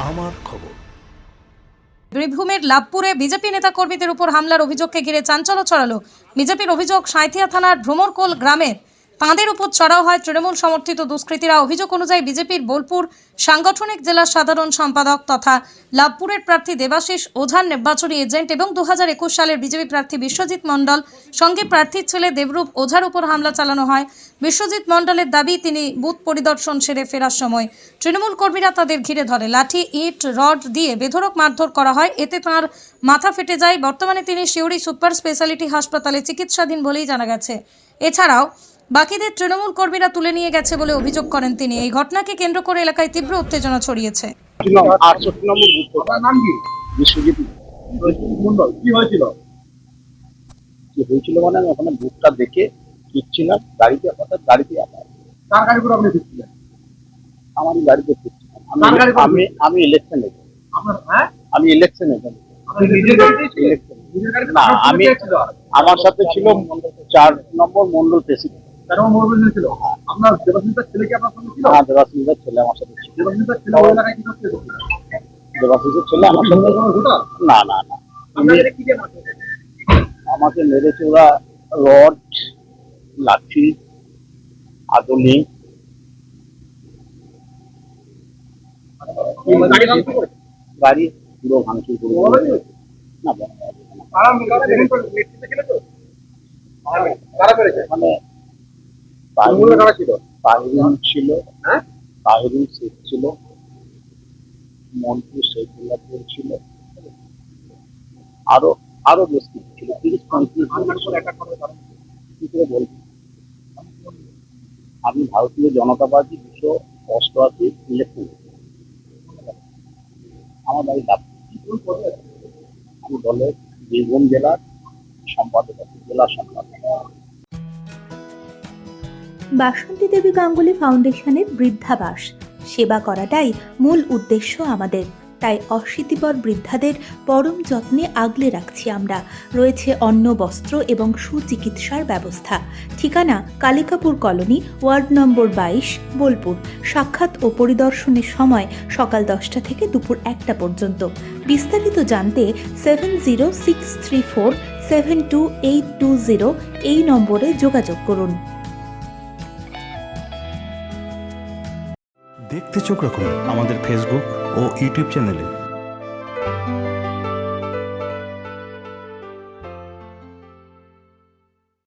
আমার খবর। বীরভূমের লাভপুরে বিজেপি নেতা কর্মীদের উপর হামলার অভিযোগকে ঘিরে চাঞ্চল্য ছড়ালো। বিজেপির অভিযোগ, সাঁইথিয়া থানার ভ্রমরকোল গ্রামের তাঁদের উপর চড়াও হয় তৃণমূল সমর্থিত দুষ্কৃতীরা। অভিযোগ অনুযায়ী বিজেপির বোলপুর সাংগঠনিক জেলার সাধারণ সম্পাদক তথা লাভপুরের প্রার্থী দেবাশিস ওঝার নির্বাচনী এজেন্ট এবং 2021 সালের বিজেপি প্রার্থী বিশ্বজিৎ মণ্ডল সঙ্গে প্রার্থীর ছেলে দেবরূপ ওঝার উপর হামলা চালানো হয়। বিশ্বজিৎ মণ্ডলের দাবি, তিনি বুথ পরিদর্শন সেরে ফেরার সময় তৃণমূল কর্মীরা তাদের ঘিরে ধরে, লাঠি, ইট, রড দিয়ে বেধড়ক মারধর করা হয়। এতে তাঁর মাথা ফেটে যায়। বর্তমানে তিনি সিউড়ি সুপার স্পেশালিটি হাসপাতালে চিকিৎসাধীন বলেই জানা গেছে। এছাড়াও বাকিদের তৃণমূল কর্মীরা তুলে নিয়ে গেছে বলে অভিযোগ করেন তিনি। এই ঘটনাকে কেন্দ্র করে এলাকায় তীব্র উত্তেজনা ছড়িয়েছে। মানে আমি ওখানে বুথটা দেখে ফিরছিলাম, গাড়িতে হঠাৎ গাড়িতে কার গাড়ি করে আপনি ফিরছিলেন? আমারই গাড়িতে ফিরছিলাম। আমি ইলেকশন এজেন্ট। আমি ইলেকশন এজেন্ট না, আমি আমার সাথে ছিল 4 নম্বর মন্ডল প্রেসিডেন্ট। ছিল আপনার দেবাশিসের ছেলে কি আপনার সঙ্গে ছিল? হ্যাঁ, দেবাশিসের ছেলে আমার সাথে ছিল। দেবাশিসের ছেলে ওই এলাকায় কি করতে? দেবাশিসের ছেলে আমার সাথে না না না আমাকে মেরেছে ওরা রড, লাঠি, আদলি। গাড়ি পুরো ভাঙচুর করে না, মানে তাহিরুল ছিল, তাহিরুল শেখ ছিল, মন্টু শেখুল্লাহ ছিল, আরো আরো বেশ কিছু ছিল। 30-35 বলছি। আমি ভারতীয় জনতা পার্টি 288 ইলেকশন। আমার বাড়ি লাভপুর। আমি দলের বীরভূম জেলার সম্পাদক আছি, জেলা সম্পাদক। বাসন্তী দেবী গাঙ্গুলি ফাউন্ডেশনের বৃদ্ধাবাস সেবা করাটাই মূল উদ্দেশ্য আমাদের। তাই অশীতিপর বৃদ্ধাদের পরম যত্নে আগলে রাখছি আমরা। রয়েছে অন্ন, বস্ত্র এবং সুচিকিৎসার ব্যবস্থা। ঠিকানা Kalikapur colony, ward number 22, Bolpur. সাক্ষাৎ ও পরিদর্শনের সময় সকাল 10টা থেকে দুপুর 1টা পর্যন্ত। বিস্তারিত জানতে 7064722820 এই নম্বরে যোগাযোগ করুন। দেখতে চোখ রাখুন আমাদের ফেসবুক ও ইউটিউব চ্যানেলে।